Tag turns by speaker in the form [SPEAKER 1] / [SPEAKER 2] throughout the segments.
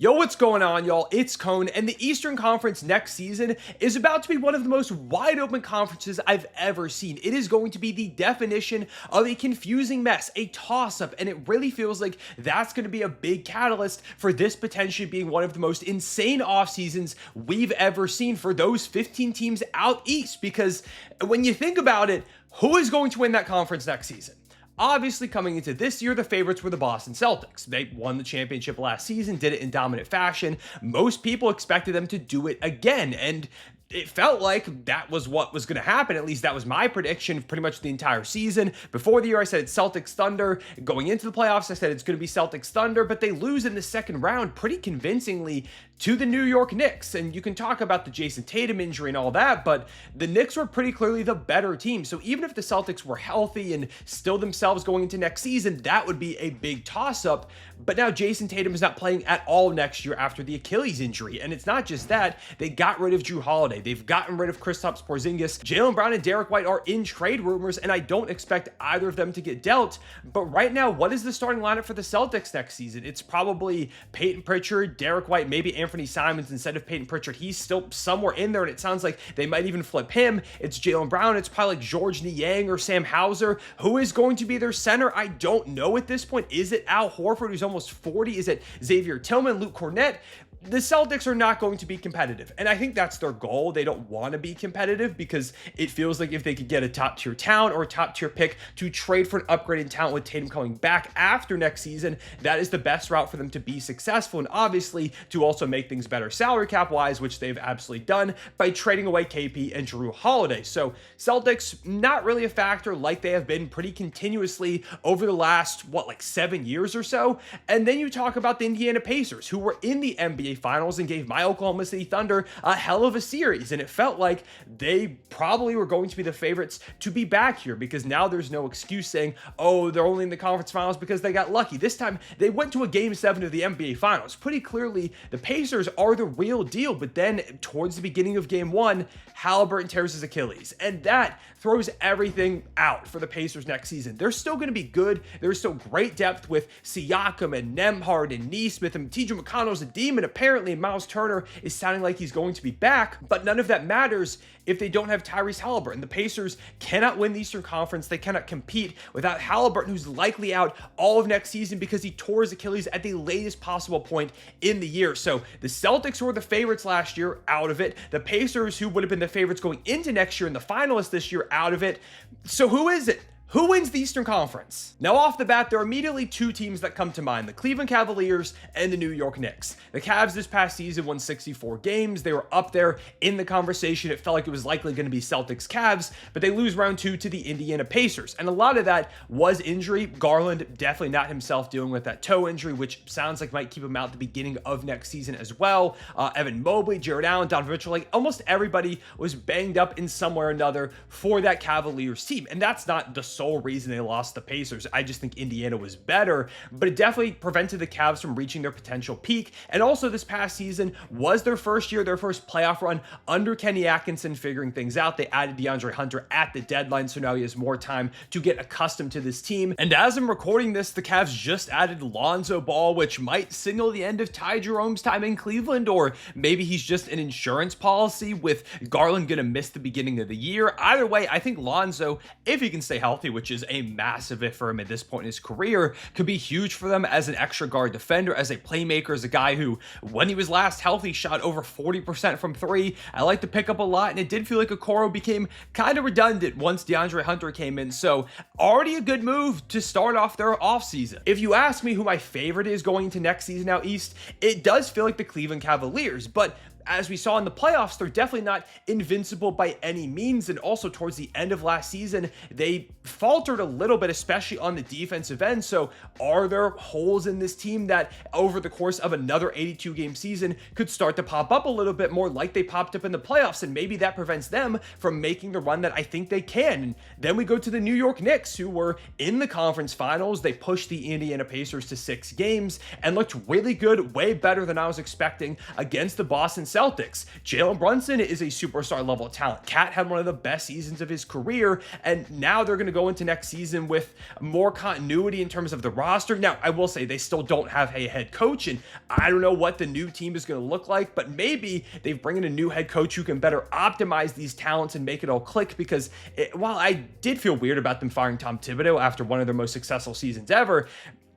[SPEAKER 1] Yo, what's going on, y'all? It's Cone, and the Eastern Conference next season is about to be one of the most wide open conferences I've ever seen. It is going to be the definition of a confusing mess, a toss-up, and it really feels like that's going to be a big catalyst for this potentially being one of the most insane off seasons we've ever seen for those 15 teams out east. Because when you think about it, who is going to win that conference next season? Obviously, coming into this year, the favorites were the Boston Celtics. They won the championship last season, did it in dominant fashion. Most people expected them to do it again, and it felt like that was what was going to happen. At least that was my prediction pretty much the entire season. Before the year, I said it's Celtics Thunder. Going into the playoffs, I said it's going to be Celtics Thunder, but they lose in the second round pretty convincingly to the New York Knicks. And you can talk about the Jayson Tatum injury and all that, but the Knicks were pretty clearly the better team. So even if the Celtics were healthy and still themselves going into next season, that would be a big toss-up. But now Jayson Tatum is not playing at all next year after the Achilles injury. And it's not just that. They got rid of Jrue Holiday. They've gotten rid of Kristaps, Porzingis. Jaylen Brown and Derek White are in trade rumors, and I don't expect either of them to get dealt. But right now, what is the starting lineup for the Celtics next season? It's probably Peyton Pritchard, Derek White, maybe Anthony Simons instead of Peyton Pritchard. He's still somewhere in there, and it sounds like they might even flip him. It's Jaylen Brown. It's probably like George Niang or Sam Hauser. Who is going to be their center? I don't know at this point. Is it Al Horford, who's almost 40? Is it Xavier Tillman, Luke Cornett? The Celtics are not going to be competitive, and I think that's their goal. They don't want to be competitive because it feels like if they could get a top-tier talent or a top-tier pick to trade for an upgraded talent with Tatum coming back after next season, that is the best route for them to be successful, and obviously to also make things better salary cap-wise, which they've absolutely done by trading away KP and Jrue Holiday. So Celtics, not really a factor like they have been pretty continuously over the last, 7 years or so. And then you talk about the Indiana Pacers, who were in the NBA Finals and gave my Oklahoma City Thunder a hell of a series, and it felt like they probably were going to be the favorites to be back here because now there's no excuse saying, oh, they're only in the conference finals because they got lucky. This time they went to a game 7 of the NBA Finals. Pretty clearly the Pacers are the real deal, but then towards the beginning of game 1, Haliburton tears his Achilles, and that throws everything out for the Pacers next season. They're still going to be good. There's still great depth with Siakam and Nembhard and Nesmith, and TJ McConnell's a demon. Apparently, Miles Turner is sounding like he's going to be back, but none of that matters if they don't have Tyrese Haliburton. The Pacers cannot win the Eastern Conference. They cannot compete without Haliburton, who's likely out all of next season because he tore his Achilles at the latest possible point in the year. So the Celtics were the favorites last year, out of it. The Pacers, who would have been the favorites going into next year and the finalists this year, out of it. So who is it? Who wins the Eastern Conference? Now, off the bat, there are immediately two teams that come to mind, the Cleveland Cavaliers and the New York Knicks. The Cavs this past season won 64 games. They were up there in the conversation. It felt like it was likely going to be Celtics-Cavs, but they lose round 2 to the Indiana Pacers. And a lot of that was injury. Garland definitely not himself dealing with that toe injury, which sounds like might keep him out the beginning of next season as well. Evan Mobley, Jared Allen, Donovan Mitchell, like almost everybody was banged up in some way or another for that Cavaliers team. And that's not the sole reason they lost the Pacers. I just think Indiana was better, but it definitely prevented the Cavs from reaching their potential peak. And also this past season was their first year, their first playoff run under Kenny Atkinson figuring things out. They added DeAndre Hunter at the deadline, so now he has more time to get accustomed to this team. And as I'm recording this, the Cavs just added Lonzo Ball, which might signal the end of Ty Jerome's time in Cleveland, or maybe he's just an insurance policy with Garland going to miss the beginning of the year. Either way, I think Lonzo, if he can stay healthy, which is a massive if for him at this point in his career, could be huge for them as an extra guard defender, as a playmaker, as a guy who, when he was last healthy, shot over 40% from 3. I like to pick up a lot, and it did feel like Okoro became kind of redundant once DeAndre Hunter came in, so already a good move to start off their offseason. If you ask me who my favorite is going into next season out East, it does feel like the Cleveland Cavaliers, but as we saw in the playoffs, they're definitely not invincible by any means. And also towards the end of last season, they faltered a little bit, especially on the defensive end. So are there holes in this team that over the course of another 82-game season could start to pop up a little bit more like they popped up in the playoffs? And maybe that prevents them from making the run that I think they can. And then we go to the New York Knicks, who were in the conference finals. They pushed the Indiana Pacers to 6 games and looked really good, way better than I was expecting against the Boston Celtics. Jalen Brunson is a superstar level talent. Cat had one of the best seasons of his career, and now they're going to go into next season with more continuity in terms of the roster. Now, I will say they still don't have a head coach, and I don't know what the new team is going to look like, but maybe they bring in a new head coach who can better optimize these talents and make it all click, because while I did feel weird about them firing Tom Thibodeau after one of their most successful seasons ever,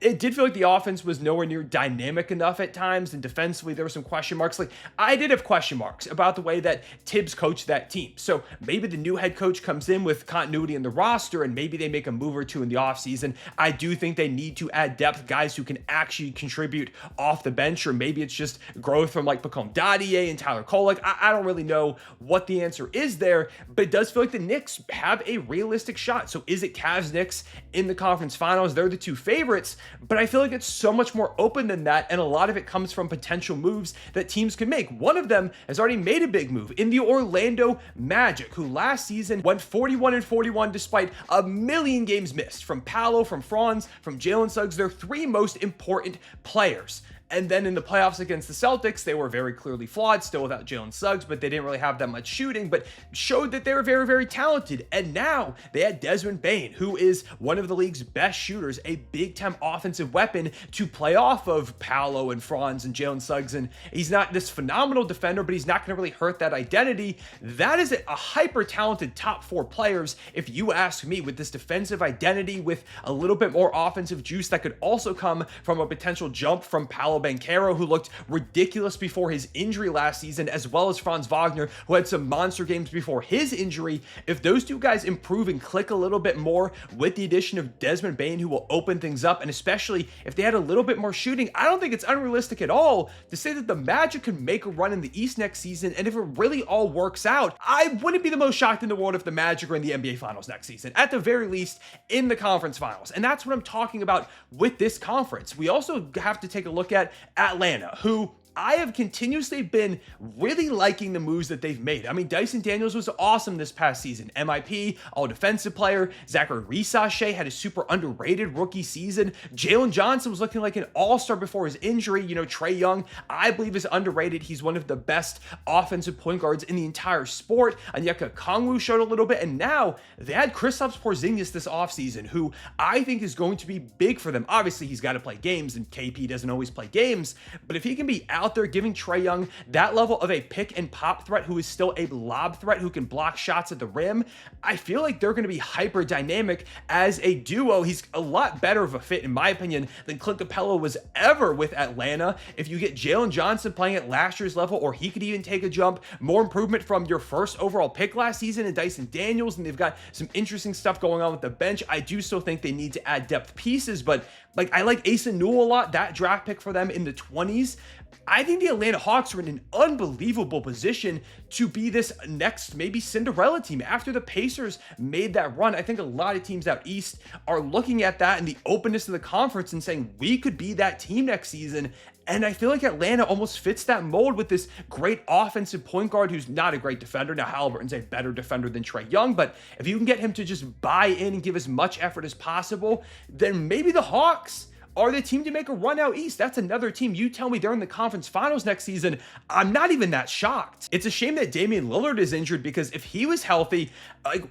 [SPEAKER 1] it did feel like the offense was nowhere near dynamic enough at times, and defensively there were some question marks. Like, I did have question marks about the way that Tibbs coached that team. So maybe the new head coach comes in with continuity in the roster, and maybe they make a move or two in the offseason. I do think they need to add depth, guys who can actually contribute off the bench, or maybe it's just growth from like Bacon Dadier and Tyler Kolek. I don't really know what the answer is there, but it does feel like the Knicks have a realistic shot. So is it Cavs-Knicks in the conference finals? They're the two favorites, but I feel like it's so much more open than that, and a lot of it comes from potential moves that teams can make. One of them has already made a big move in the Orlando Magic, who last season went 41-41 despite a million games missed from Paolo, from Franz, from Jalen Suggs, their three most important players. And then in the playoffs against the Celtics, they were very clearly flawed, still without Jalen Suggs, but they didn't really have that much shooting, but showed that they were very, very talented. And now they had Desmond Bane, who is one of the league's best shooters, a big-time offensive weapon to play off of Paolo and Franz and Jalen Suggs. And he's not this phenomenal defender, but he's not going to really hurt that identity. That is a hyper-talented top four players, if you ask me, with this defensive identity, with a little bit more offensive juice that could also come from a potential jump from Paolo Banchero, who looked ridiculous before his injury last season, as well as Franz Wagner, who had some monster games before his injury. If those two guys improve and click a little bit more with the addition of Desmond Bane, who will open things up, and especially if they had a little bit more shooting, I don't think it's unrealistic at all to say that the Magic could make a run in the East next season. And if it really all works out, I wouldn't be the most shocked in the world if the Magic are in the NBA Finals next season, at the very least in the conference finals. And that's what I'm talking about with this conference. We also have to take a look at Atlanta, who I have continuously been really liking the moves that they've made. I mean, Dyson Daniels was awesome this past season. MIP, all defensive player. Zachary Risachet had a super underrated rookie season. Jalen Johnson was looking like an all-star before his injury. You know, Trae Young, I believe, is underrated. He's one of the best offensive point guards in the entire sport. Onyeka Okongwu showed a little bit, and now they had Kristaps Porzingis this offseason, who I think is going to be big for them. Obviously, he's got to play games, and KP doesn't always play games, but if he can be out there giving Trae Young that level of a pick and pop threat, who is still a lob threat, who can block shots at the rim, I feel like they're going to be hyper dynamic as a duo. He's a lot better of a fit, in my opinion, than Clint Capella was ever with Atlanta. If you get Jalen Johnson playing at last year's level, or he could even take a jump, more improvement from your first overall pick last season and Dyson Daniels, and they've got some interesting stuff going on with the bench. I do still think they need to add depth pieces, but I like Asa Newell a lot, that draft pick for them in the 20s. I think the Atlanta Hawks are in an unbelievable position to be this next maybe Cinderella team. After the Pacers made that run, I think a lot of teams out east are looking at that and the openness of the conference and saying, we could be that team next season. And I feel like Atlanta almost fits that mold with this great offensive point guard who's not a great defender. Now, Haliburton's a better defender than Trae Young, but if you can get him to just buy in and give as much effort as possible, then maybe the Hawks are the team to make a run out east. That's another team. You tell me they're in the conference finals next season, I'm not even that shocked. It's a shame that Damian Lillard is injured, because if he was healthy,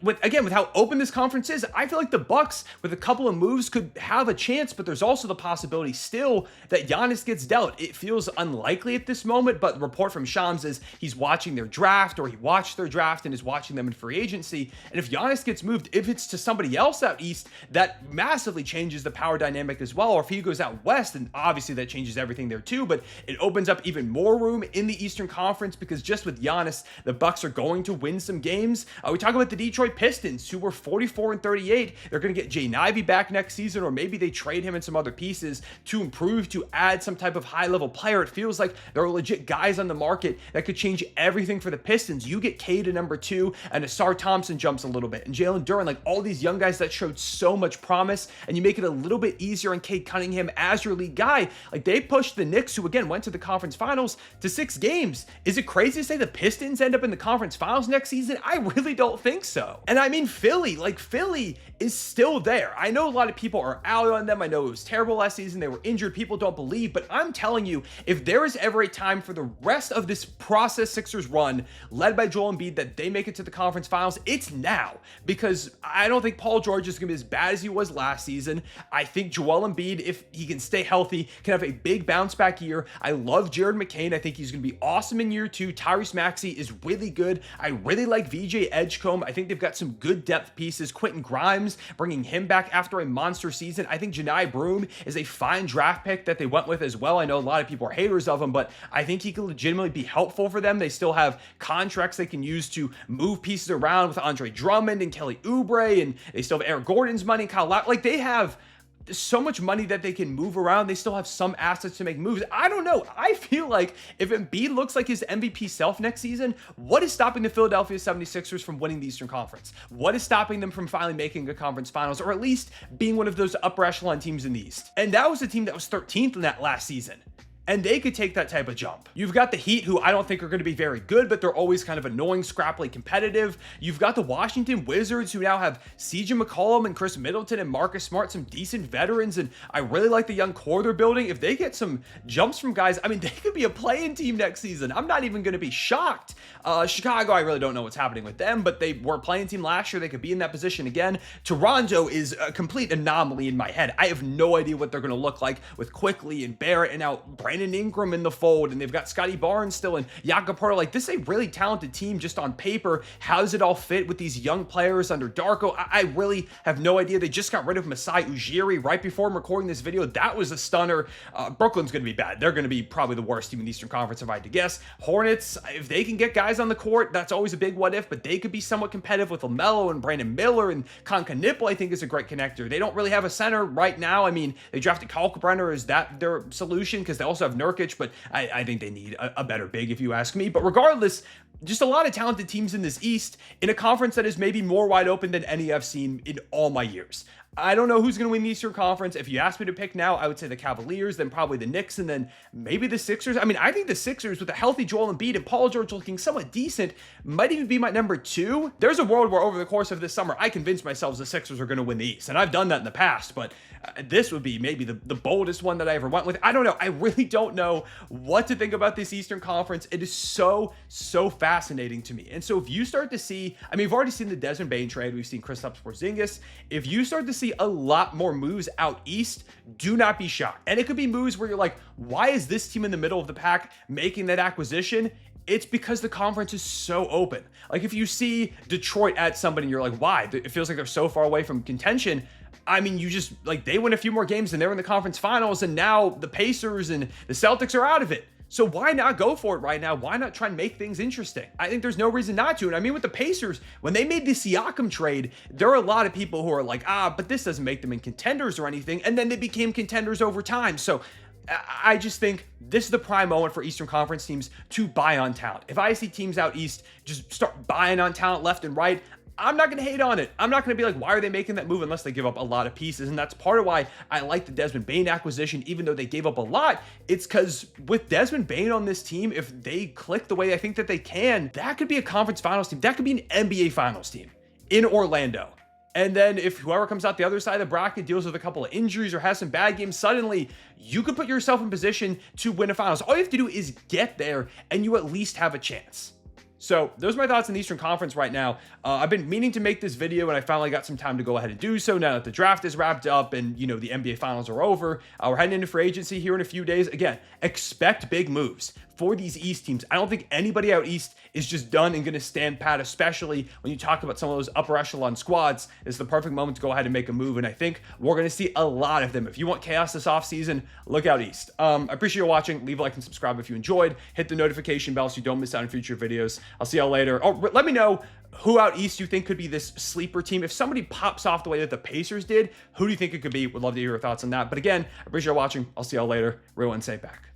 [SPEAKER 1] with how open this conference is, I feel like the Bucks, with a couple of moves, could have a chance, but there's also the possibility still that Giannis gets dealt. It feels unlikely at this moment, but the report from Shams is he's watching their draft, or he watched their draft and is watching them in free agency. And if Giannis gets moved, if it's to somebody else out east, that massively changes the power dynamic as well. Or if he goes out west, and obviously that changes everything there too, but it opens up even more room in the Eastern Conference, because just with Giannis, the Bucks are going to win some games. We talk about the Detroit Pistons, who were 44-38. They're going to get Jay Ivey back next season, or maybe they trade him and some other pieces to improve, to add some type of high-level player. It feels like there are legit guys on the market that could change everything for the Pistons. You get Cade to number 2, and Asar Thompson jumps a little bit, and Jalen Duren, all these young guys that showed so much promise, and you make it a little bit easier on Cade Cunningham as your lead guy. They pushed the Knicks, who again went to the conference finals, to 6 games. Is it crazy to say the Pistons end up in the conference finals next season? I really don't think so. And I mean, Philly is still there. I know a lot of people are out on them. I know it was terrible last season. They were injured. People don't believe, but I'm telling you, if there is ever a time for the rest of this process Sixers run led by Joel Embiid that they make it to the conference finals, it's now, because I don't think Paul George is going to be as bad as he was last season. I think Joel Embiid, if he can stay healthy, can have a big bounce back year. I love Jared McCain. I think he's going to be awesome in year 2. Tyrese Maxey is really good. I really like VJ Edgecombe. I think they've got some good depth pieces. Quentin Grimes, bringing him back after a monster season. I think Janai Broome is a fine draft pick that they went with as well. I know a lot of people are haters of him, but I think he could legitimately be helpful for them. They still have contracts they can use to move pieces around with Andre Drummond and Kelly Oubre, and they still have Eric Gordon's money, Kyle Lowry. Like, they have so much money that they can move around. They still have some assets to make moves. I don't know. I feel like if Embiid looks like his MVP self next season, what is stopping the Philadelphia 76ers from winning the Eastern Conference? What is stopping them from finally making a conference finals, or at least being one of those upper echelon teams in the East? And that was a team that was 13th in that last season, and they could take that type of jump. You've got the Heat, who I don't think are going to be very good, but they're always kind of annoying, scrappily competitive. You've got the Washington Wizards, who now have CJ McCollum and Chris Middleton and Marcus Smart, some decent veterans, and I really like the young core they're building. If they get some jumps from guys, I mean, they could be a play-in team next season. I'm not even going to be shocked. Chicago, I really don't know what's happening with them, but they were a play-in team last year. They could be in that position again. Toronto is a complete anomaly in my head. I have no idea what they're going to look like with Quickly and Barrett and now Brandon Ingram in the fold, and they've got Scotty Barnes still and Jakob Poeltl. Like, this is a really talented team just on paper. How does it all fit with these young players under Darko? I really have no idea. They just got rid of Masai Ujiri right before I'm recording this video. That was a stunner. Brooklyn's going to be bad. They're going to be probably the worst team in the Eastern Conference if I had to guess. Hornets, if they can get guys on the court, that's always a big what if, but they could be somewhat competitive with LaMelo and Brandon Miller, and Kanka Nipple, I think, is a great connector. They don't really have a center right now. I mean, they drafted Kalkbrenner. Is that their solution? Because they also have Nurkic, but I think they need a better big, if you ask me. But regardless, just a lot of talented teams in this East in a conference that is maybe more wide open than any I've seen in all my years. I don't know who's going to win the Eastern Conference. If you ask me to pick now, I would say the Cavaliers, then probably the Knicks, and then maybe the Sixers. I mean, I think the Sixers, with a healthy Joel Embiid and Paul George looking somewhat decent, might even be my number 2. There's a world where over the course of this summer, I convinced myself the Sixers are going to win the East, and I've done that in the past, but this would be maybe the boldest one that I ever went with. I don't know. I really don't know what to think about this Eastern Conference. It is so fascinating to me. And so if you start to see, I mean, we've already seen the Desmond Bane trade. We've seen Kristaps Porzingis. If you start to see a lot more moves out East, do not be shocked. And it could be moves where you're like, why is this team in the middle of the pack making that acquisition? It's because the conference is so open. Like, if you see Detroit add somebody and you're like, why? It feels like they're so far away from contention. I mean, you just, like, they win a few more games and they're in the conference finals, and now the Pacers and the Celtics are out of it. So why not go for it right now? Why not try and make things interesting? I think there's no reason not to. And I mean, with the Pacers, when they made the Siakam trade, there are a lot of people who are like, but this doesn't make them in contenders or anything. And then they became contenders over time. So I just think this is the prime moment for Eastern Conference teams to buy on talent. If I see teams out East just start buying on talent left and right, I'm not going to hate on it. I'm not going to be like, why are they making that move unless they give up a lot of pieces? And that's part of why I like the Desmond Bane acquisition, even though they gave up a lot. It's because with Desmond Bane on this team, if they click the way I think that they can, that could be a conference finals team. That could be an NBA finals team in Orlando. And then if whoever comes out the other side of the bracket deals with a couple of injuries or has some bad games, suddenly you could put yourself in position to win a finals. All you have to do is get there, and you at least have a chance. So those are my thoughts on the Eastern Conference right now. I've been meaning to make this video, and I finally got some time to go ahead and do so now that the draft is wrapped up and, you know, the NBA Finals are over. We're heading into free agency here in a few days. Again, expect big moves for these East teams. I don't think anybody out East is just done and going to stand pat, especially when you talk about some of those upper echelon squads. It's the perfect moment to go ahead and make a move, and I think we're going to see a lot of them. If you want chaos this offseason, look out East. I appreciate you watching. Leave a like and subscribe if you enjoyed. Hit the notification bell so you don't miss out on future videos. I'll see y'all later. Oh, let me know who out East you think could be this sleeper team. If somebody pops off the way that the Pacers did, who do you think it could be? Would love to hear your thoughts on that. But again, I appreciate you watching. I'll see y'all later. Real and safe back.